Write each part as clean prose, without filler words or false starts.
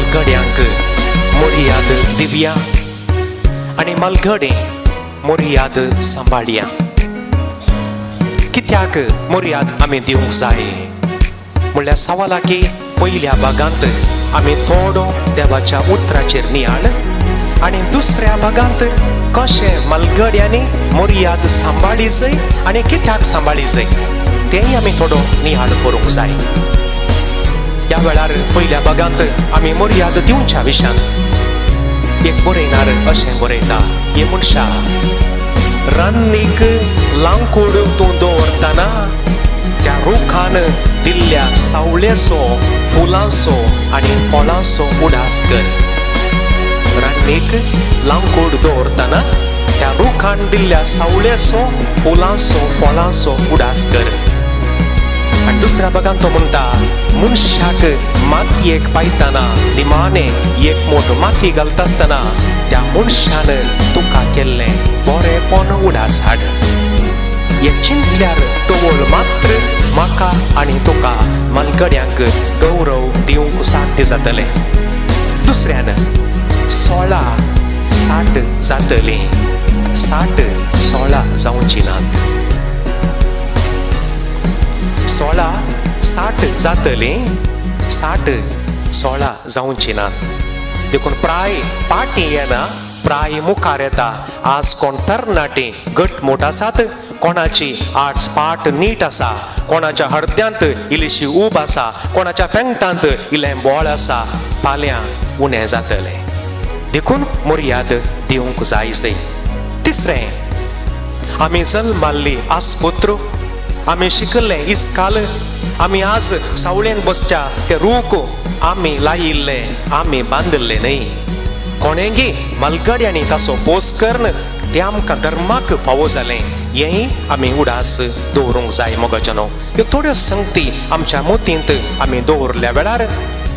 मलगड्यांक मोरयाद दिवया आनी मलगडे मोरयाद सांबाळया. कित्याक मोरयाद आमी दिवंक जाय म्हणल्यार सवालाकी पयल्या भागांत आमी थोडो देवाच्या उतराचेर नियाळ आनी दुसऱ्या भागांत कशें मलगड्यांनी मोरयाद सांबाळी जाय आनी कित्याक सांबाळी जाय तेंय आमी थोडो नियाळ करूंक जाय. ह्या वेळार पयल्या भागांत आमी मोरयाद दिवच्या विशयान एक बरयणार अशें बरयता, हे मनशा रान्नीक लांकूड तूं दवरतना त्या रुखान दिल्ल्या सावळेचो, फुलांचो आनी फळांचो उडास कर. रान्नीक लांकूड दवरतना त्या रुखान दिल्ल्या सावळेचो, फुलांचो, फळांचो उडास कर. आनी दुसऱ्या भागांत तो म्हणटा मनशाक मातयेक पायतना निमाणे एक मोठ माती घालता आसतना त्या मनशान तुका केल्लें बरेपण उडास हाड. हे चिंतल्यार तोवळ मात्र म्हाका आनी तुका मलगड्यांक गौरव दिवंक साध्य जातलें. दुसऱ्यान 16-60 जातलीं, 60-16 जावची नात. 16-60 जातलीं, 60-16 जावची नात. देखून प्राय पाटी येना, प्राय मुखार येता. आज कोण तरणाटी घट मोठ आसात, कोणाची आर्ट्स पाट नीट आसा, कोणाच्या हळद्यांत इल्लीशी ऊब आसा, कोणाच्या पेंगटांत इल्लें बोळ आसा, फाल्यां उणें जातलें. देखून मोरयाद दिवंक जायचें. तिसरें, आमी जल्माल्ली आसपुत्र, आमी शिकल्ले इस्काल, आमी आज सावळेन बसच्या ते रूख आमी लायिल्ले, आमी बांदिल्ले न्ही. कोणेंगी मलगड्यांनी ताचो पोस करन तें आमकां धर्माक फावो जालें, हेंय आमी उडास दवरूंक जाय मोगाचनो. ह्यो थोड्यो संगती आमच्या मोतींत आमी दवरल्या वेळार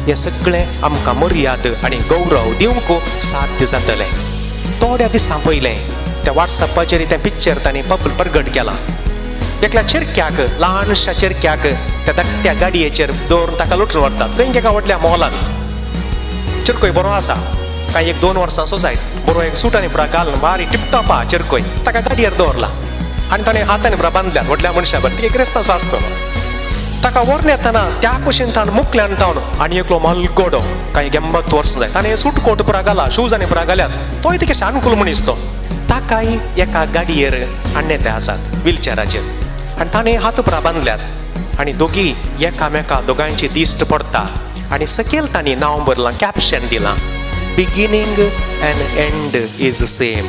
हें सगळें आमकां मर्याद आनी गौरव दिवंक साध्य जातलें. थोड्या दिसां पयलें त्या वॉट्सॅपाचेर तें पिक्चर तांणी प्रगट केलां. एकल्या चिरक्याक, ल्हानशा चिरक्याक त्या धाकट्या गाडयेचेर दवरून ताका लुटून व्हरतात. खंय एका व्हडल्या मॉलान चिरकोय बरो आसा, काय 1-2 वर्सांचो जायत, बरो एक सूट आनी पुरा घालून बारी टिपटॉप आहा चिरकोय, ताका गाडयेर दवरला आनी ताणें हातांनी पुरा बांदल्यात व्हडल्या मनशा बरें. ती एक क्रिस्तांव आसतलो. ताका व्हरून येतना त्या कुशीन ताण मुखल्यान तावन आनी एकलो मलगडो काय 80 वर्सां जाय, ताणें सूट कोट पुरा घाला, शूज आनी पुरा घाल्यात. तोय ती कशें अनुकूल मनीस तो. ताकाय एका गाडयेर हाडले ते आसात व्हिलचॅराचेर आनी ताणें हात पुरा बांदल्यात आनी दोगी एकामेका दोगांयची दिश्ट पडटा. आनी सकयल तांणी नांव बरलां, कॅप्शन दिलां, beginning end end is same.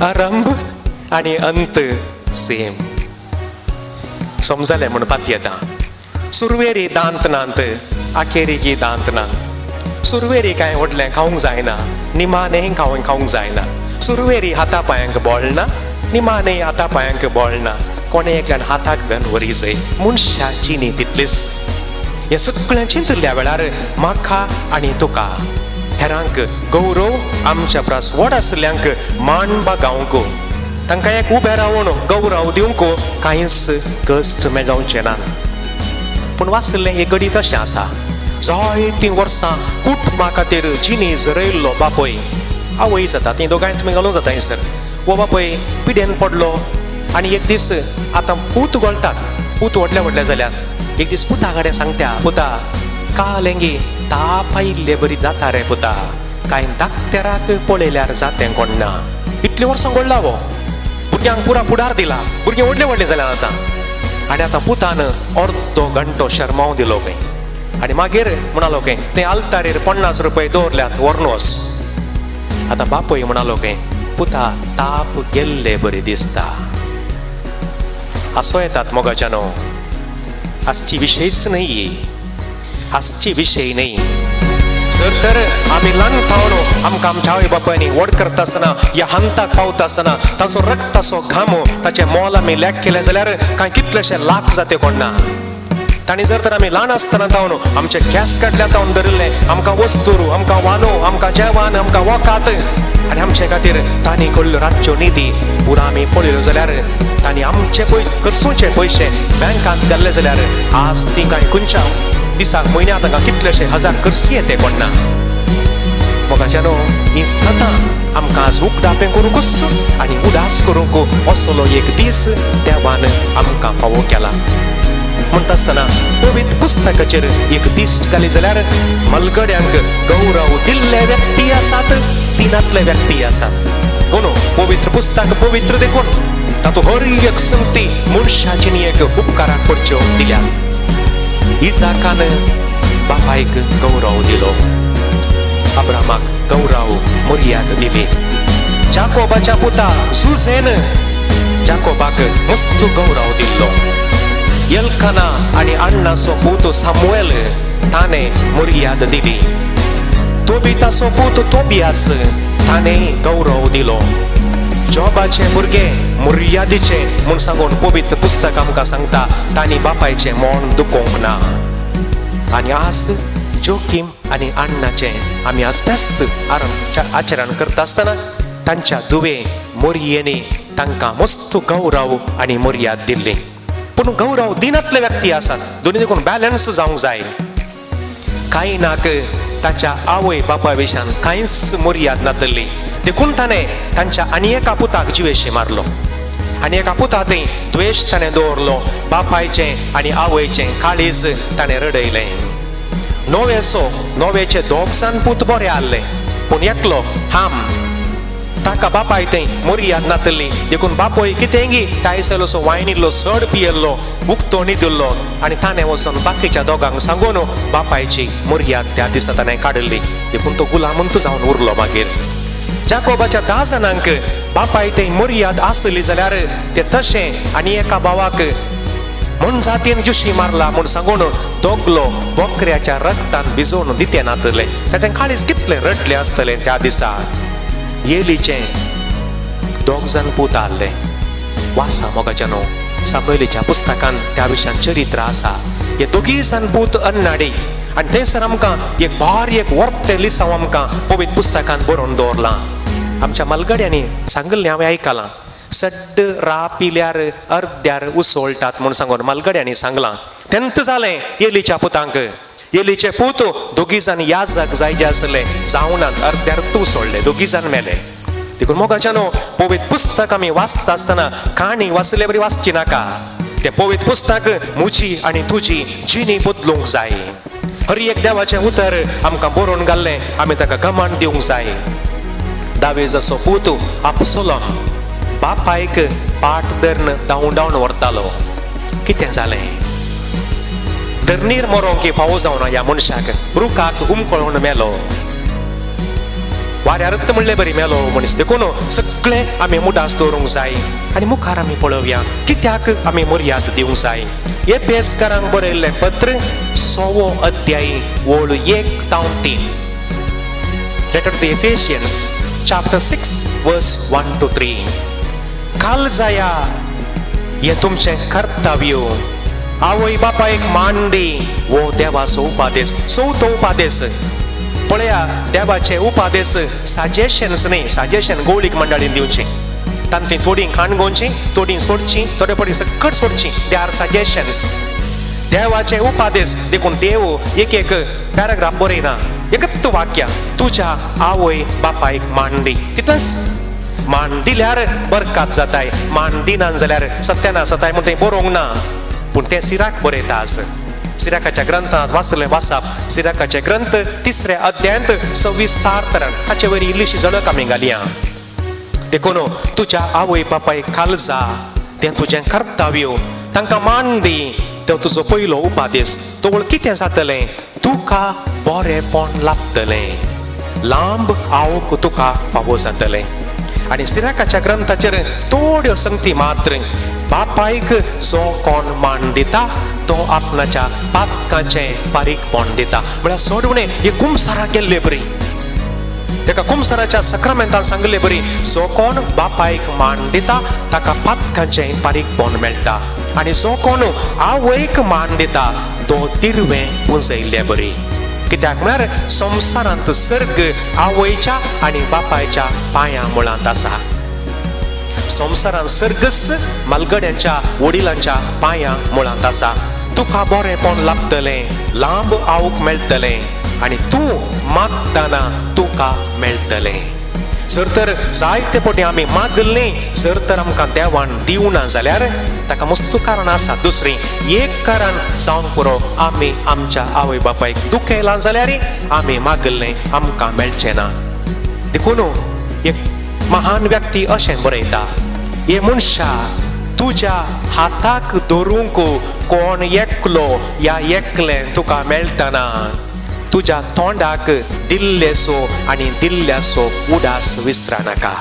आरंभ आनी अंत सेम. समजलें म्हणपाक येता. सुरवेरी दांत नात, आखेरेकी दांत नात. सुरवेरी कांय व्हडलें खावंक जायना, निमाणें खावंक जायना. सुरवेरी हाता पांयांक बोळना, निमाणें हाता पांयांक बोळना. कोणे एकल्यान हाताक धन वरी जाय. मनशाची न्ही तितलीच. हें सगळें चिंतल्या वेळार म्हाका आनी तुका हेरांक गौरव, आमच्या प्रास व्हड आसल्यांक मान बागावंक, तांकां एक उबें रावून गौरव दिवंक कांयच कश्ट मेजोवचे ना. पूण वाचलें हें गणीत अशें आसा, जायतीं वर्सां कुटुंबा खातीर जिनीज रयल्लो बापय आवय जाता, तीं दोगांय तुमी घालूं जाता हैसर. वो बापय पिडेन पडलो आनी एक दीस आतां पूत गळटात, पूत व्हडले व्हडले जाल्यात. एक दीस पुता कडेन सांगता, पुता कालेंगी ताप आयिल्ले बरी जाता रे पुता, कांय धाकटेराक पळयल्यार जातें कोण ना. इतलीं वर्सां घडला वो, भुरग्यांक पुरा फुडार दिला, भुरगीं व्हडले व्हडले जाल्यात आतां. आनी आतां पुतान अर्दो घंटो शर्माव दिलो खंय आनी मागीर म्हणालो खंय तें आल्तारीर 50 रुपया दवरल्यात व्हरून वच. आतां बापय म्हणालो खंय, पुता ताप गेल्ले बरी दिसता. हांसो येतात मोगाच्यानो. हांसची विशयच न्ही, हांसची विशय न्ही. जर तर आमी ल्हान थावन आमकां आमच्या आवय बापायनी व्हड करता आसतना ह्या हंताक पावता आसतना तांचो रक्ताचो घाम ताचें मोल आमी लेख केलें जाल्यार कांय कितलेशे लाख जाते कोण ना. तांणी जर तर आमी ल्हान आसतना तावन आमचे केंस काडल्या तावन धरिल्ले, आमकां वस्तू, आमकां वानो, आमकां जेवण, आमकां वकात आनी आमचे खातीर तांणी कडल्यो रातच्यो निधी पुरो आमी पळयल्यो जाल्यार तांणी आमचे खर्चूचे पयशे बँकांत घाल्ले जाल्यार आज ती कांय खंयच्या दिसाक म्हयन्याक तांकां कितलेशे हजार करशी येते कोणना मोगाच्यानो ही सदां आमकां आज उकडापें करूंकूच आनी उदास करूंक असलो एक दीस देवान आमकां फावो केला. म्हणटा आसतना पवित्र पुस्तकाचेर एक दीस घाली जाल्यार मलगड्यांक गौरव दिल्ले व्यक्ती आसात, दिनातले व्यक्ती आसात. कोण पवित्र पुस्तक पवित्र देखून तातूंत हर एक संगती मनशाची न्ही एक उपकाराक पडच्यो दिल्या. इसाकान बापायक गौरव दिलो, अब्रामाक गौरव मर्याद दिली. जाकोबाच्या पुता जुझेन जाकोबाक मस्त गौरव दिल्लो. एल्काना आनी अण्णाचो पूत सामुएल ताणें मर्याद दिली. तोबिताचो पूत तोबियास ताणें गौरव दिलो. जॉबाचे भुरगे मर्यादेचे म्हूण सांगून पवित्र पुस्तक आमकां सांगता तांणी बापायचें मोन दुखोवंक ना. आनी आज जोखीम आनी अण्णाचे आमी आज बेस्त आचरण करता आसतना तांच्या धुवे मोरयेनी तांकां मस्त गौरव आनी मर्याद दिल्ली. पूण गौरव दिनातले व्यक्ती आसात, दोनी देखून बॅलन्स जावंक जाय. कांय नाक ताच्या आवय बापाय विशयान कांयच मर्याद नातली देखून ताणें तांच्या आनी एका पुताक जिवेशी मारलो. आनी एका पुतांतय द्वेश ताणें दवरलो. बापायचें आनी आवयचें काळीज ताणें रडयलें. नोवेचे दोग जाण पूत बरे आसले, पूण एकलो हाम ताका बापाय थंय मर्याद नातली देखून बापोय कितेंगी टायसलोसो वायनीलो चड पियेल्लो उक्तो न्हिदिल्लो आनी ताणें वचून बाकीच्या दोगांक सांगून बापायची मर्याद त्या दिसा ताणें काडली देखून तो गुलामंत जावन उरलो. मागीर जाकोबाच्या 10 जाणांक बापाय थंय मर्याद आसली जाल्यार ते तशें आनी एका भावाक म्हण जातीन जुशी मारला म्हूण सांगून दोगलो बोकऱ्याच्या रक्तान भिजोवन दिते नातले. ताचें काळीज कितलें रडलें आसतलें त्या दिसा. येलीचे 2 जाण पूत आसले. वासा मोगाच्यानो सामुएलीच्या पुस्तकान त्या विशयान चरित्र आसा. हे 2 जाण पूत अन्नाडी आनी थंयसर आमकां एक भारी एक वर्ते लिसांव आमकां पवित्र पुस्तकान बरोवन दवरलां. आमच्या मलगड्यांनी सांगलें हांवें आयकलां, सड्ड रा पिल्यार अर्द्यार उसळटात म्हूण सांगून मलगड्यांनी सांगलां. तेंत जालें येलीच्या पुतांक. येलीचे पूत 2 जाण याजक जायचे आसले, जावनात अर्द्यार उसळले, 2 जाण मेले. देखून मोगाच्यानो पवित्र पुस्तक आमी वाचता आसतना काणी वाचले बरी वाचची नाका. ते पवित्र पुस्तक म्हजी आनी तुजी जिणी बदलूंक जाय. हर एक देवाचें उतर आमकां बरोवन घाल्लें आमी ताका घमंड दिवंक जाय. दावेजाचो पूत अबसोलोम बापायक पाट धरून धांवून व्हरतालो. कितें जालें? धरणीर मरोंक फावो जावना ह्या मनशाक. रुखाक उमकळून मेलो. वाऱ्यार रक्त म्हणले बरी मेलो मनीस. देखून सगळें आमी मुडास दवरूंक जाय आनी मुखार आमी पळोवया कित्याक आमी मर्याद दिवंक जाय. एफेसकारांक बरयल्लें पत्र 6 अध्याय ओळ 1-3. Letter to the Ephesians chapter 6 verse 1-3. काल जाया हे तुमचें कर्तव्य. आवय बापायक मान दी वो देवाचो उपादेश. 4थो उपादेश पळया. देवाचे उपादेश सजेशन्स न्ही, सजेशन गवळीक मंडळीन दिवची. तांतूं थोडी खाणगोवची, थोडी सोडची, थोडे पडी सकट सोडची. They are suggestions. देवाचे उपादेश देखून देव एक पॅराग्राफ बरयना, एकच वाक्य. तुज्या आवय बापायक मान दी. तितलेंच. मान दिल्यार बरकात जाताय, मान दिनान जाल्यार सत्यानाश जाताय म्हूण तें बरोवंक ना. पूण तें सिराक बरयता आस. सिराकाच्या ग्रंथांत वाचलें वाचप. सिराकाचे ग्रंथ 3ऱ्या अध्यायांत सविस्तार तरान ताचे वयर इल्लीशी झलक आमी घालया. देखून तुज्या आवय बापायक काळजा, तें तुजें कर्तव्य. तांकां मान दी, तो तुजो पयलो उपादेश. तो कितें जातलें? तुका बरेंपण लाभतलें. लांब आवक तुका फावो जातलें. आनी सिराकाच्या ग्रंथाचेर थोड्यो संगती मात्र. बापायक जो कोण मान दिता तो आपणाच्या पातकाचें बारीकपण दिता. म्हळ्यार सोडवणें हे कुमसारा केल्ले बरी. तेका कुमसाराच्या सक्रामेंतान सांगले बरी, जो कोण बापायक मान दिता ताका पातकाचें बारीकपण मेळटा. आनी जो कोण आवयक मान दिता तो तिरवें पुंजयल्ले बरी. कित्याक म्हळ्यार संवसारांत सर्ग आवयच्या आनी बापायच्या पांयां मुळांत आसा. संवसारांत सर्गस मलगड्यांच्या वडिलांच्या पांयां मुळांत आसा. तुका बरेपण लाभतलें, लांब आवूक मेळटलें आनी तूं मागतना तुका मेळटलें. जर तर जायते फावटी आमी मागलें जर तर आमकां देवान दिवना जाल्यार ताका मस्त कारण आसा. दुसरें एक कारण जावंक पुरो, आमी आमच्या आवय बापायक दुखयलां जाल्यार आमी मागलें आमकां मेळचें ना. देखून एक महान व्यक्ती अशें बरयता, हे मनशा तुज्या हाताक धरूंक कोण एकलो या एकलें तुका मेळटना, तुज्या तोंडाक दिल्लेसो आनी दिल्ल्यासो उडास विसरा नाका.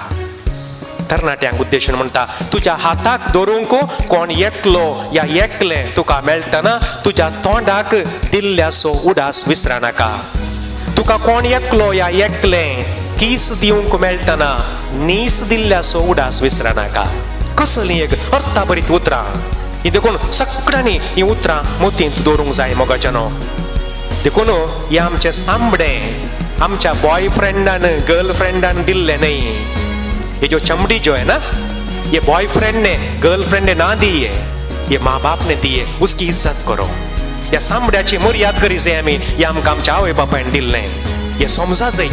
तरणाट्यांक उद्देशून म्हणटा, तुज्या हाताक धरूंक कोण एकलो या एकलें तुका मेळटना, तुज्या तोंडाक दिल्ल्यासो उडास विसरा नाका. तुका कोण एकलो या एकलें कीस दिवंक मेळटना, नीस दिल्ल्यासो उडास विसरा नाका. कसलीं एक अर्थाभरीत उतरां ही देखून सगळ्यांनी ही उतरां मोतींत दवरूंक जाय मोगाच्यानो. देखून हे आमचें सांबडें आमच्या बॉयफ्रेंडान गर्लफ्रेंडान दिल्लें न्ही. ये जो चमड़ी जो है ना, ये बॉयफ्रेंड ने गर्लफ्रेंड ने ना दी है, ये माँ बाप ने दी है, उसकी इज्जत करो. या सांबड्याची मर्याद करी जाय आमी, हे आमकां आमच्या आवय बापायन दिल्लें, हे समजा जाय.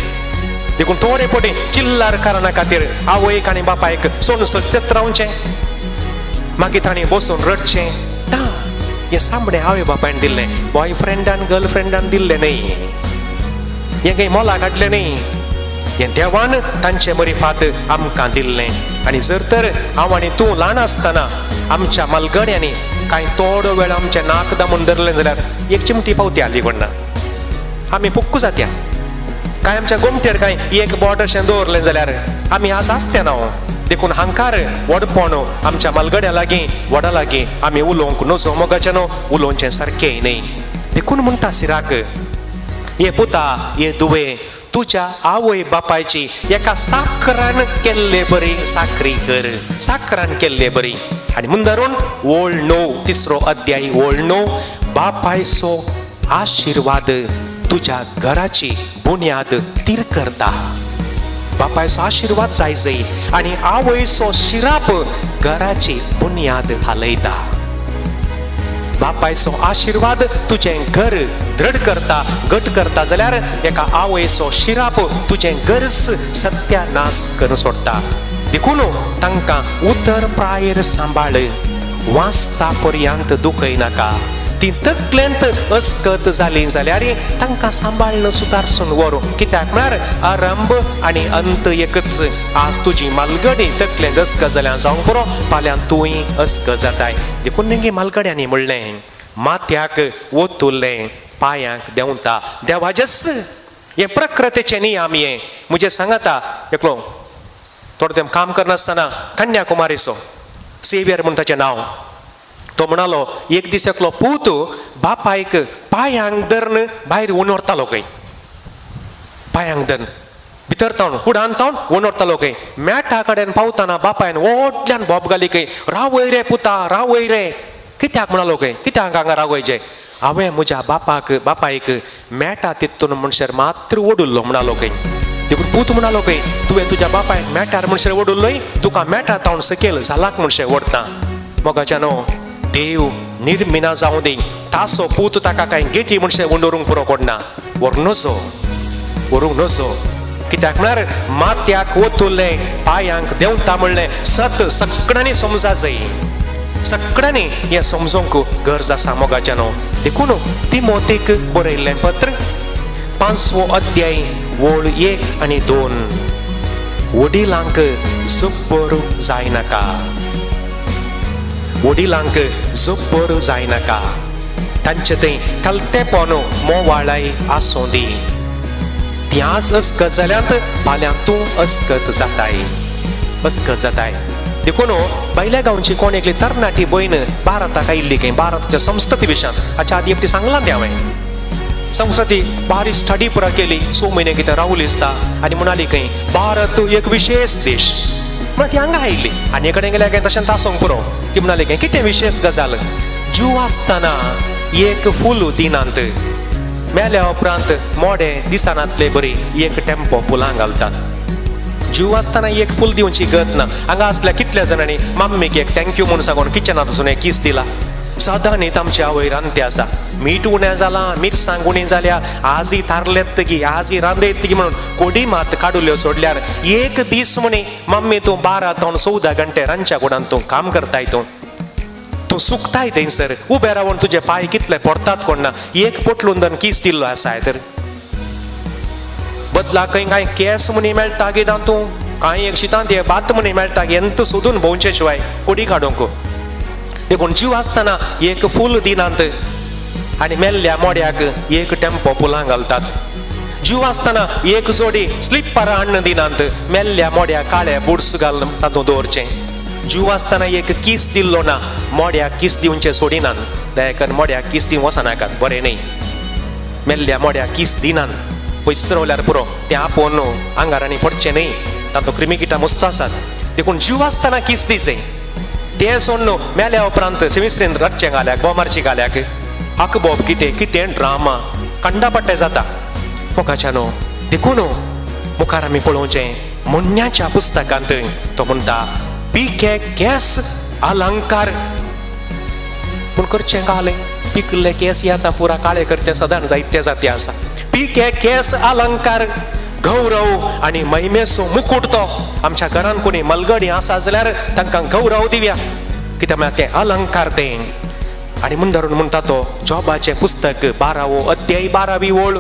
देखून थोडे पटी चिल्लार कारणा खातीर आवयक आनी बापायक सोडून सत्यत रावचें, मागीर तांणी बसून रडचें ना. हे सांबडें आवय बापायन दिल्लें, बॉयफ्रेंडान गर्लफ्रेंडान दिल्लें न्ही, हें काही मोला काडलें न्ही, हें देवान तांचे मरिफात आमकां दिल्लें. आनी जर तर हांव आनी तूं ल्हान आसतना आमच्या मालगड्यांनी कांय थोडो वेळ आमचें नाक दामून धरलें जाल्यार एक चिमटी पावती आली कोणना, आमी पुक्कू जात्या. कांय आमच्या गोमटेर कांय एक बोटशें दवरलें जाल्यार आमी आज आसते ना. देखून हांकार व्हडपण आमच्या मालगड्या लागीं वडा लागीं आमी उलोवंक नजो मोगाचें न्हू, उलोवचें सारकें न्ही. देखून म्हणटा सिराक, हे पुता हे दुवे तुज्या आवय बापायची एका साखरान केल्ले बरी साखरी कर, साखरान केल्ले बरी. आनी मुंदरून ओळ 9 तिसरो अध्याय ओळ 9, बापायचो आशिर्वाद तुज्या घराची बुन्याद तीर करता. बापायचो आशिर्वाद जाय जाय आनी आवयचो शिराप घराची बुन्याद हालयता. बापायचो आशिर्वाद तुजें घर दृढ करता, घट करता जाल्यार एका आवयचो शिराप तुजें घरच सत्यानाश करून सोडटा. देखून तांकां उतर प्रायर सांबाळ, वाचता पर्यंत दुखय नाका. ती तकलेंत अस्कत जाली जाल्यार तांकां सांबाळन सुदारसून व्हर. कित्याक म्हळ्यार आरंभ आनी अंत एकच. आज तुजी मालगडी तकलेंत अस्कत जाल्यार जावंक पुरो, फाल्यां तुंय अस्कत जाताय. देखून तेंगे मालगड्यांनी म्हणलें, माथ्याक ओतुल्लें पांयांक देंवता. देवाजस हे प्रकृतीचे नियम हे. मुझे सांगता एकलो थोडे तें काम करनासतना कन्याकुमारीचो सेवियर म्हण ताचें नांव. तो म्हणालो, एक दीस एकलो पूत बापायक पांयांक धरून भायर उणवरतालो खंय, पांयांक धरून भितर तावन कुडान तावन उणवरतालो खंय. मेटा कडेन पावतना बापायन व्हडल्यान बोब घाली खंय, रावय रे पुता रावय रे. कित्याक म्हणालो खंय, कित्याक हांगा रावयचें, हांवें म्हज्या बापायक मेटा तितून मनशार मात्र ओडुल्लो म्हणालो खंय. देखून पूत म्हणालो खंय, तुवें तुज्या बापायक मेटार मनशार ओडुल्लोय, तुका मेटा तावन सकयल झालाक मनशे ओडटा. मोगाच्यानो देव निर्मिना जावं दी, तासो पूत ताका कांय गेटी मनशे उंडोरूंक पुरो कोडना. व्हरूंक नजो. कित्याक म्हळ्यार माथ्याक ओतुल्लें पांयांक देंवता म्हणलें सत सगळ्यांनी समजा जाय. सगळ्यांनी हें समजोवंक गरज आसा मोगाच्यानो. देखून तिमोथेक बरयल्लें पत्र 5वो अध्याय ओळ 1 आनी 2. वडिलांक जब्बर जाय नाका, वडिलांक जब्बर जाय नाका. तांचे थंय कलतेपण मोवाळाय आसूं दी. ती आज अस्कत जाल्यात फाल्यां तूं अस्कत जाताय. देखून बैल्या गांवची कोण एकली तरणाटी बहीण भारताक आयिल्ली खंय, भारताच्या संस्कृती विशयान हाच्या आदी एकटी सांगलां तें हांवें. संस्कृती बारी स्टडी पुरा केली, 6 म्हयने कितें रावली आसता आनी म्हणाली खंय भारत एक विशेष देश. म्हण ती हांगा आयिल्ली आनी कडेन गेल्यार कांय तशें तासोंक पुरो. ती म्हणाली खंय कितें विशेष गजाल, जीव आसतना एक फूल दिनांत, मेल्या उपरांत मोडे दिसानांतले बरी एक टेम्पो फुलां घालतात. जीव आसतना एक फूल दिवची गत ना. हांगा असल्या कितल्या जाणांनी मम्मीक एक थँक्यू म्हणून सांगून किचनांत वचून एक किस दिला. सदां न्ही आमच्या आवय रांदते आसा. मीठ उणें जालां, मिरसांग उणी जाल्या, आजी तारलेत गी, आजी रांदयत गी म्हणून कोडी मात काडुल्यो सोडल्यार एक दीस म्हणे मम्मी तूं 12 ते 14 घंटे रांदच्या कुडांत तूं काम करताय तूं सुकताय थंयसर उबे रावन तुजे पाय कितले पडटात कोण ना. एक पोटलून किस दिल्लो आसाय तर बदला कांय केस म्हणी मेळटा गिदां तूं कांय एक शितां ते बात म्हणी मेळटा एंत सोदून भोंवचे शिवाय कोडी काडूंक. देखून जीव आसतना एक फूल दिनांत आनी मेल्ल्या मोड्याक एक टेम्पो फुलां घालतात. जीव आसतना एक जोडी स्लिपरां हाडून दिनांत मेल्ल्या मोड्याक काळे बुट्स घालून तातूंत दवरचें. जीव आसतना एक किस दिल्लो ना, मोड्याक किस दिवचे सोडिनात. दयाकन मोड्याक किस दिवं वचनाकात, बरें न्ही. मेल्ल्या मोड्याक किस दिनात, पयस रावल्यार पुरो तें आपोवन आंगार आनी पडचें न्ही. तातूंत क्रिमिकिटां मस्त आसात. देखून जीव आसतना किस दिसय. तें सोड न्हू मेल्या उपरांत सेमिस्त्रीन रडचें घाल्याक बोमारची घाल्याक आकबोब कितें ड्रामा कंडा पट्टे जाता. मोगाच्यान देखून मुखार आमी पळोवचें मुन्याच्या पुस्तकांत तो म्हणटा पिके केस अलंकार पूण करचें कालें. पिकले केस येता पुरा काळे करचें सदां जायते जाती आसा. पिके केस अलंकार गौरव आनी महिमेचो मुकुट तो. आमच्या घरान कोणी मलगडी आसा जाल्यार तांकां गौरव दिवया कित्याक म्हळ्यार ते अलंकार तें. आनी म्हूण धरून म्हणटा तो जॉबाचें पुस्तक 12वो अध्याय 12वी ओळ.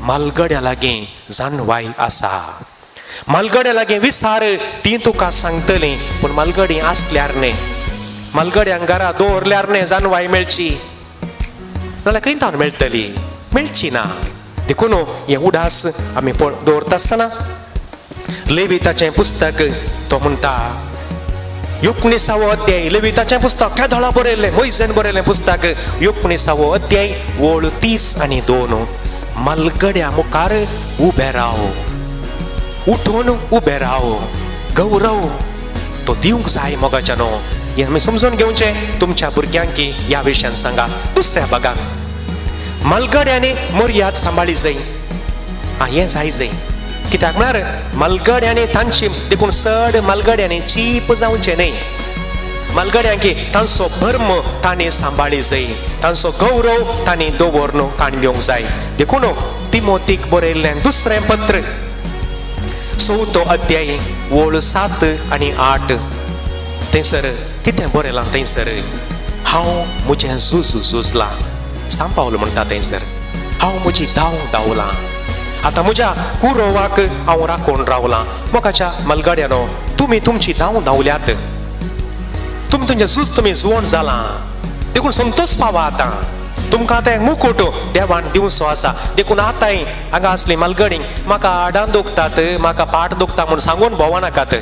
मलगड्या लागीं जाणवाय आसा, मलगड्या लागीं विसार ती तुका सांगतली. पूण मलगडी आसल्यार न्ही, मलगड्यांक घरा दवरल्यार न्ही जाणवाय मेळची नाल्यार खंय तावन मेळटली, मेळची ना. देखून हें उडास आमी दवरता आसतना लेविताचें पुस्तक तो म्हणटा 19वो अध्याय. लेविताचें पुस्तक केदळा बरयल्लें, मोइसेन बरयल्लें पुस्तक 19वो अध्याय ओळ 30 आनी 2. मलगड्या मुखार उबे राव, उठून उबे राव, गौरव तो दिवंक जाय. मोगाच्यान हें आमी समजून घेवचें. तुमच्या भुरग्यांक ह्या विशयान सांगा. दुसऱ्या भागांत मलगड्यांनी मर्याद सांबाळी जाय. हें जाय जाय कित्याक म्हळ्यार मलगड्यांनी तांची देखून चड मलगड्यांनी चीप जावचें न्ही. मलगड्यांक तांचो भर्म तांणी सांबाळी जाय, तांचो गौरव तांणी दवरून काणयोंक जाय. देखून तिमोथीक बरयल्लें दुसरें पत्र 4थो अध्याय ओळ 7 आनी 8. थंयसर कितें बरयलां थंयसर हांव म्हजें झुजलां. सांपावलो म्हणटा थंयसर हांव म्हजी धांव धांवलां. आतां म्हज्या कुरोवाक हांव राखून रावलां. मोगाच्या मलगड्यानो तुमी तुमची धांव धांवल्यात, तुमचें झूज तुमी जुवण जालां. देखून संतोश पावा. आतां तुमकां आतां एक मुकुट देवान दिवचो आसा. देखून आतांय हांगा आसली मलगडींक म्हाका आडान दुखतात, म्हाका पाट दुखता म्हूण सांगून भोंवनाकात.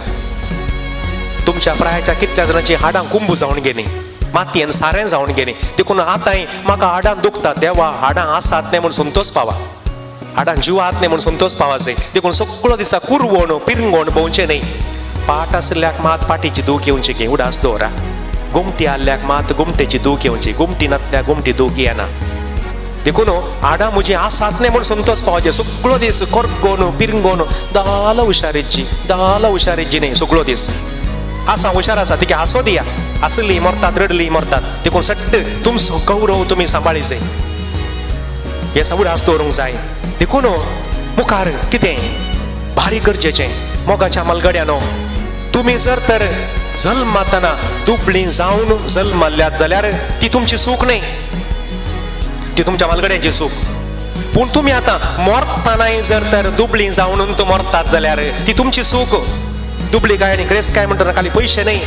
तुमच्या प्रायाच्या कितल्या जाणांची हाडां कुंभ जावन गेलीं, मातयेन सारें जावन गेलीं. देखून आतांय म्हाका हाडां दुखतात, देवा हाडां आसात न्ही म्हूण संतोश पावा, हाडां जिवात न्ही म्हूण संतोश पावा जाय. देखून सगळो दिसा कुरवण पिरंगोण भोंवचें न्ही. पाट आसल्याक मात पाटीची दूख येवची गे, उडास दवरा. गुमटी आसल्याक मात गुमटेची दूख येवची, गुमटी नासल्याक गुमटी दूख येना. देखून हाडां म्हजी आसात न्ही म्हूण संतोश पावचे. सगळो दीस करगोन पिरंगोन दाला हुशारेची न्ही. सगळो दीस आसा हुशार आसा तिगे हांसो दिया. आसली मरतात, रडली मरतात. देखून सट्ट तुमचो गौरव तुमी सांबाळी जाय. हे उडास दवरूंक जाय. देखून मुखार कितें भारी गरजेचें. मोगाच्या मलगड्यानो तुमी जर तर जल्मातना दुबळीं जावन जल्मल्ल्यात जाल्यार ती तुमची सूख न्ही, ती तुमच्या मलगड्याची सूख. पूण तुमी आतां मरतानाय जर तर दुबळीं जावन तूं मरतात जाल्यार ती तुमची सूख. दुबळी काय आनी ग्रेस काय म्हणटना खाली पयशे न्ही,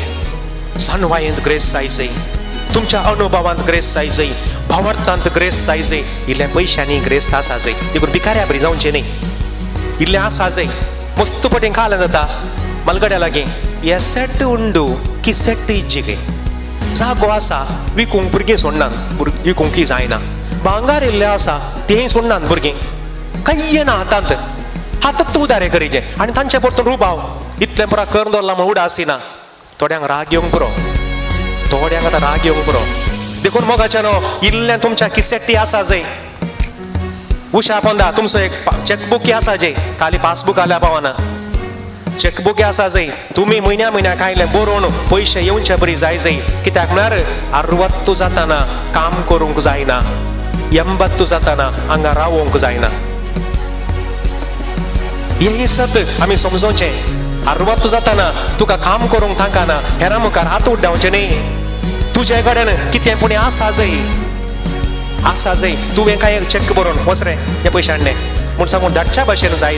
जाणवायेंत ग्रेस जाय जाय, तुमच्या अनुभवांत ग्रेस जाय जाय, भावार्थांत ग्रेस जाय जाय. इल्ल्या पयशांनी ग्रेस आसा जाय. देखून भिकाऱ्या बरी जावचें न्ही, इल्लें आसा जाय. मस्त पटीन खालें जाता मलगड्या लागीं. हे सेट उंडू की सेट इज्जिगे जागो आसा विकूंक भुरगीं सोडनात, विकूंक जायना. भांगार इल्लें आसा तेंय सोडनात भुरगीं. कांय ना हातांत, हातांत उदारे करीचें आनी तांचे परतून रुबाव. इतलें पुरा कर दवरला म्हूण उडासिना. थोड्यांक राग येवंक पुरो, थोड्यांक आतां राग येवंक पुरो. देखून मोगाच्यान इल्लें तुमच्या किसेटी आसा जाय. उशा पोंदा तुमचो एक चॅकबूक आसा जे खाली पासबूक आल्या पावना. चेकबुके आसा जाय तुम्ही म्हयन्या कायले बरोवन पयशे येवचे बरी जाय कित्याक म्हळ्यार 60 जाताना काम करूंक जायना 80 जाताना हांगा रावोंक जायना हे सत आमी समजोवचे 60 जाताना तुका काम करूंक तांकाना हेरा मुखार हात उड्डावचे न्ही तुजे कडेन कितें पूण आसा जाय तुवें काय चेक बरोवन वच रे हे पयशे हाडले म्हूण सांगून धाडच्या भाशेन जाय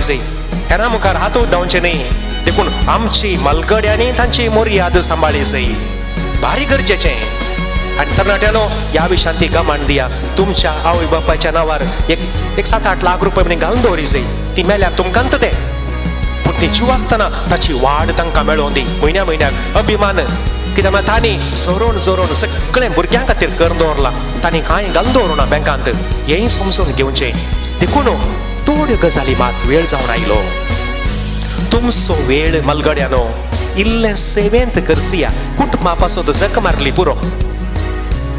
हेरा मुखार हात उड्डावचे न्ही देखून आमची मलगड्यांनी तांची मर्याद सांबाळी जाय भारी गरजेचें आनी तरणाट्यानो ह्या विशयान ती गमाण दिया तुमच्या आवय बापायच्या नांवार एक 7-8 लाख रुपये म्हणे घालून दवरी जाय ती मेल्यार तुमकांत ते पूण ती जीव आसतना ताची वाड तांकां मेळोवन दी म्हयन्याक अभिमान कित्याक तांणी जोरोन सगळे भुरग्यां खातीर कर दवरला तांणी कांय घालून दवरुना बँकांत हेंय समजून घेवचें देखून थोड्यो गजाली मात वेळ जावन आयलो तुमचो वेळ मलगड्यानो इल्लें सेवेंत करसिया कुटुंबा पासून जक मारली पुरो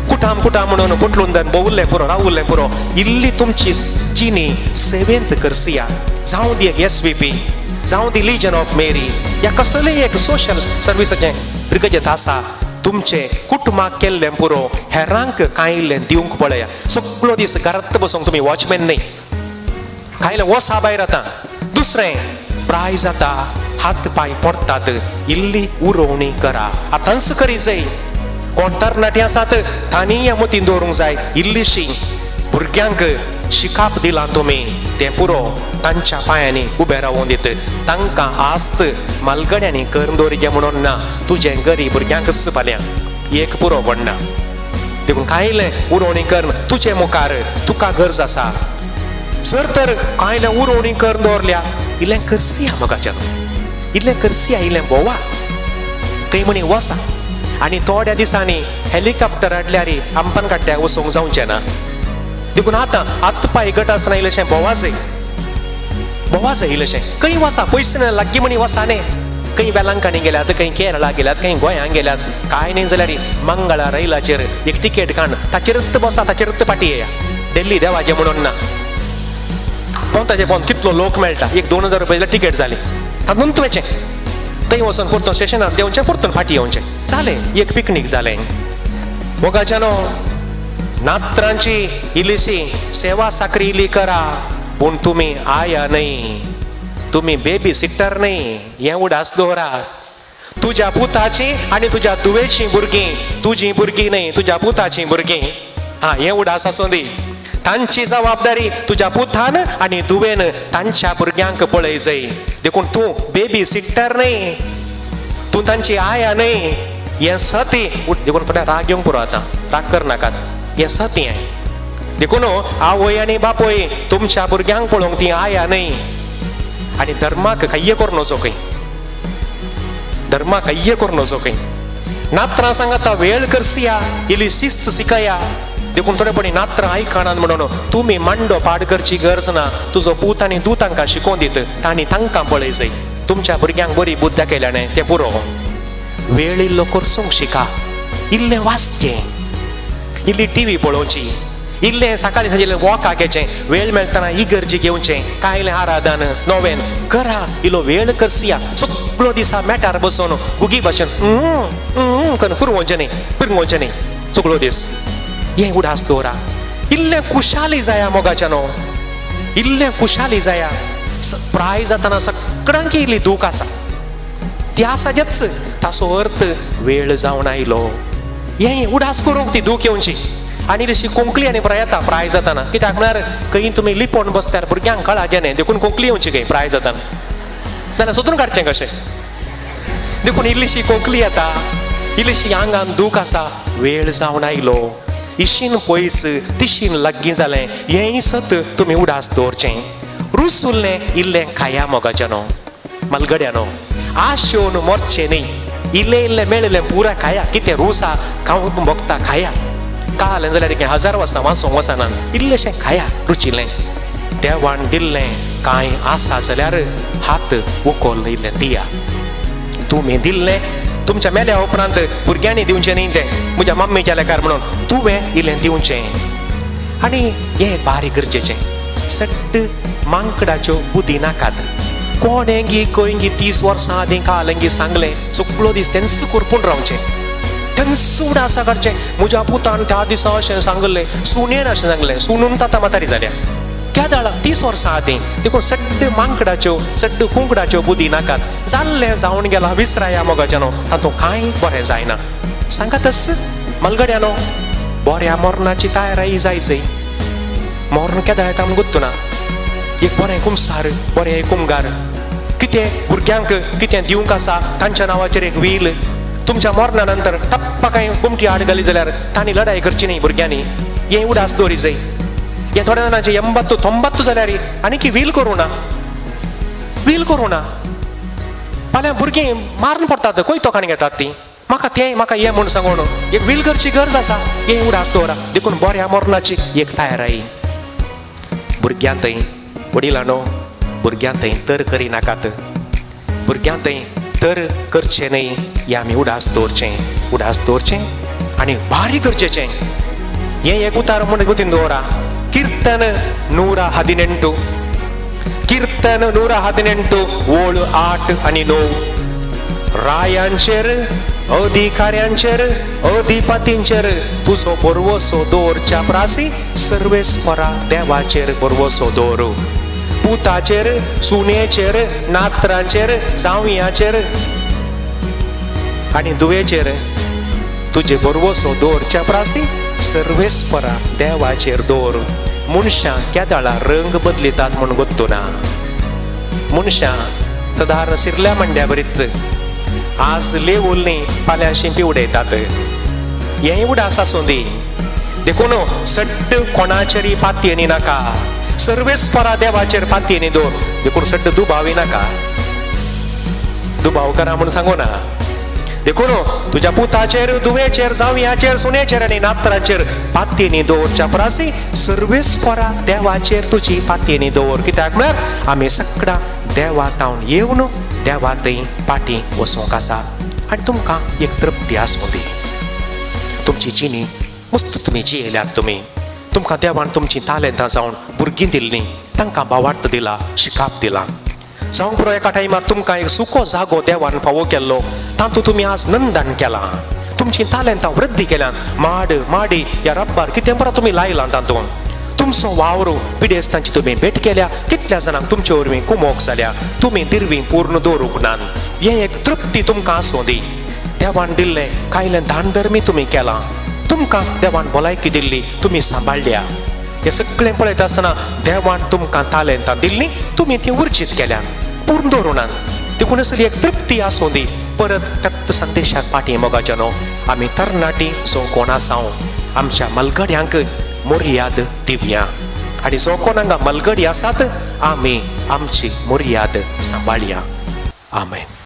कुटाम म्हणून पुटलून बोवल्लें पुरो रावुल्लें पुरो इल्ली तुमची जिणी सेवेंत करसिया जावं दी एक SVP जावं दी लिजन ऑफ मेरी या कसलेंय एक सोशल सर्विसाचें गरजेत आसा तुमचे कुटुंबाक केल्लें पुरो हेरांक कांयल्लें दिवंक पळया सगळो दीस घरांत बसून तुमी वॉचमॅन न्ही कांयलें वसा भायर आतां दुसरें प्राय जाता हात पाय पडटात इल्ली उरोवणी करा आतांच करी जाय कोण तरणाटी आसात तांणी ह्या मतीन दवरूंक जाय इल्लीशी भुरग्यांक शिकाप दिलां तुमी तें पुरो तांच्या पांयांनी उबें रावून दीत तांकां आस्त मलगड्यांनी करून दवरिचें म्हणून ना तुजें गरीब भुरग्यांकच फाल्यां एक पुरो पडना देखून कांयलें उरोवणी कर तुजे मुखार तुका गरज आसा जर तर कांयलें उरोवणी करून दवरल्या इल्लें करसिया मोगाच्यान इल्लें करसिया इल्लें भोंवा खंय म्हणी वसा आनी थोड्या दिसांनी हेलिकॉप्टर हाडल्यार आमपान काड्ड्याक वचोंक जावचें ना देखून आतां हात पांय गट आसना इल्लेशें भोंवा जाय इल्लेशें खंय वसा पयस लागीं म्हणी वसा न्ही खंय वेलांकणी गेल्यात खंय केरळा गेल्यात खंय गोंयांत गेल्यात कांय न्ही जाल्यार मंगळा रैलाचेर एक टिकेट काड ताचेरच बसा ताचेरच पाटी येया दिल्ली देवाचें म्हणून ना पोंताचे पोंत कितलो लोक मेळटा एक 2000 रुपयाची टिकेट जाली तातूंत तुवेचें थंय वचून परतून स्टेशनार देंवचें परतून फाटी येवचें जालें एक पिकनीक जालें मोगाच्यानो नात्रांची इल्लीशी सेवा साकरी इल्ली करा पूण तुमी आया न्ही तुमी बेबी सिटर न्ही हें उडास दवरा तुज्या पुताची आनी तुज्या दुवेची भुरगीं तुजी भुरगीं न्ही तुज्या पुताची भुरगीं हें उडास आसूं दी तांची जबाबदारी तुज्या पुतान आनी दुवेन तांच्या भुरग्यांक पळय जाय देखून तूं बेबी सिटर न्ही तूं तांची आया न्ही हें सती देखून राग येवंक पुरो आतां राग करनाकात हें सती हें देखून आवय आनी बापोय तुमच्या भुरग्यांक पळोवंक ती आया न्ही आनी धर्माक खय्य करूं नजो खंय नात्रां सांगाता वेळ करसिया इल्ली शिस्त शिकया देखून थोडेपणी नात्रां आयकणात म्हणून तुमी मांडो पाड करची गरज ना तुजो पूत आनी दूत तांकां शिकोवन दीत तांणी तांकां पळय जाय तुमच्या भुरग्यांक बरी बुद्ध्या केल्याने तें पुरो वेळ इल्लो करसूंक शिका इल्लें वाचचें इल्ली TV पळोवची इल्लें सकाळीं सांजेलें वॉकाक येचें वेळ मेळटना इगर्जी घेवचें कांयलें आराधन नोवेन करा इल्लो वेळ करसिया सगळो दिसा मॅटार बसून गुगी भाशेन करून पुरवोवचें न्ही सगळो दीस हें उडास दवरा इल्लें कुशाली जाया मोगाच्यानो इल्लें कुशाली जाया प्राय जाताना सगळ्यांक इल्ली दूख आसा ती आसा जेच ताचो अर्थ वेळ जावन आयलो हें उडास करूंक ती दूख येवची आनी इल्लीशी कोंकली आनी प्रयत्न प्राय जाताना कित्याक म्हळ्यार खंय तुमी लिपोवन बसल्यार भुरग्यांक कळाचें न्ही देखून कोंकली येवची खंय प्राय जाताना जाल्यार सोदून काडचें कशें देखून इल्लीशी कोंकली येता इल्लीशी आंगान दूख आसा वेळ जावन आयलो इशीन पयस तिशीन लागीं जालें हेंय सत तुमी उडास दवरचें रुसुल्लें इल्लें खाया मोगाच्यानो मलगड्यानो आशेवन मरचें न्ही इल्लें मेळिल्लें पुरा खाया कितें रुसा खावंक भोगता खाया काल जाल्यार 1000 वर्सां वाचूंक वचना इल्लेशें खाया रुचिल्लें देवान दिल्लें कांय आसा जाल्यार हात उखोल इल्लें दिया तुमी दिल्लें तुमच्या मेल्या उपरांत भुरग्यांनी दिवचें न्ही तें म्हज्या मम्मीच्या लेकार म्हणून तुवें इल्लें दिवचें आनी हें बारीक गरजेचें सट्ट मांकडाच्यो बुदी नाकात कोणेंगी कोयंगी 30 वर्सां आदीं कालंगी सांगलें चुकलो दीस तेंच करपून रावचें तेंच उडासा करचें म्हज्या पुतान त्या दिसा अशें सांगलें सुणेन अशें सांगलें सुनून ताता म्हातारी जाल्या केदाळ 30 वर्सां आदीं देखून सड्ड मांकडाच्यो सड्ड कुंकडाच्यो बुदी नाकात जाल्लें जावन गेलां विसराया मोगाच्यानो तातूंत कांय बरें जायना सांगातच मलगड्यानो बऱ्या मरणाची तयारी जायचंय मरण केदाळ येता म्हूण गुत्तू ना एक बरें कुमसार बरें कुमगार कितें भुरग्यांक कितें दिवंक आसा तांच्या नांवाचेर एक व्हील तुमच्या मरणा नंतर टप्पा काय कुमटी आड घाली जाल्यार तांणी लढाई करची न्ही भुरग्यांनी हें उडास दवरी जाय हे थोड्या जाणांचे 80-90 जाल्यार आनी व्हील करूं ना फाल्यां भुरगीं मारून पडटात खंय तोखाण घेतात ती म्हाका हें म्हूण सांगून एक व्हील करची गरज आसा हें उडास दवरा देखून बऱ्या मरणाची एक तयारी भुरग्यांतय वडिलांनो भुरग्यांतय तर करिनाकात भुरग्यांतय तर करचें न्हय हें आमी उडास दवरचें आनी भारी गरजेचें हें एक उतार म्हूण गुतीन दवरा कीर्तन 118 कीर्तन 118 ओळ 8 आनी 9 रायांचेर अधिकाऱ्यांचेर अधिपतींचेर तुजो बरवसो दवर चापरासी सर्वेस्परा देवाचेर बरवसो दवर पुताचेर सुनेचेर नात्रांचेर जावयांचेर आनी दुवेचेर तुजे बरवसो दवर चापरासी सर्वेस्परा देवाचेर दवर मनशां केदाळा रंग बदलितात म्हूण गोत्तू ना मनशां सदारण शिरल्या मंड्या बरीच आज लेवूल न्ही फाल्यां शिंपी उडयतात हें उडास आसूं दी देखून सड्ड कोणाचेरी पातयेनी नाका सर्वेस्परा देवाचेर पातयेनी दवर देखून सड्ड दुबावी नाका दुबाव करा म्हूण सांगू ना देखून तुज्या पुताचेर दुवेचेर जावयांचेर सुनेचेर आनी नात्रांचेर पातयेनी दवर चापरासी सर्वेस्परा देवाचेर तुजी पातयेनी दवर कित्याक म्हळ्यार आमी सगळा देवा तावन येवन देवा थंय पाटी वचूंक आसा आनी तुमकां एक तृप्ती आसूं दी तुमची जिणी मस्त तुमी जियेल्यात तुमकां देवान तुमची तालेंतां जावन भुरगीं दिल्लीं तांकां भावार्थ दिला शिकाप दिला जावंक पुरो एका टायमार तुमकां एक सुको जागो देवान फावो केल्लो तातूंत तुमी आज नंदन केलां तुमची तालेंतां वृद्धी केल्यात माडी ह्या रब्बार कितें बरो तुमी लायलां तातूंत तुमचो वावर पिडेस्तांची तुमी भेट केल्या कितल्या जाणांक तुमचे वरवीं कुमोक जाल्या तुमी दिरवीं पूर्ण दवरूंक नात हें एक तृप्ती तुमकां आसूं दी देवान दिल्लें कायलें दान धर्मी तुमी केलां तुमकां देवान भलायकी दिल्ली तुमी सांबाळल्या हें सगळें पळयत आसतना देवान तुमकां तालेंतां दिल्लीं तुमी ती उर्जीत केल्यात पूर्ण दवरुनात देखून असली एक तृप्ती आसूं दी परत त्याच संदेशाक पाटी मोगाच्यानो आमी तरणाटी जो कोण आसांव आमच्या मलगड्यांक मुर्याद दिवया आनी जो कोण हांगा मलगडी आसात आमी आमची मुर्याद सांबाळया आमेन.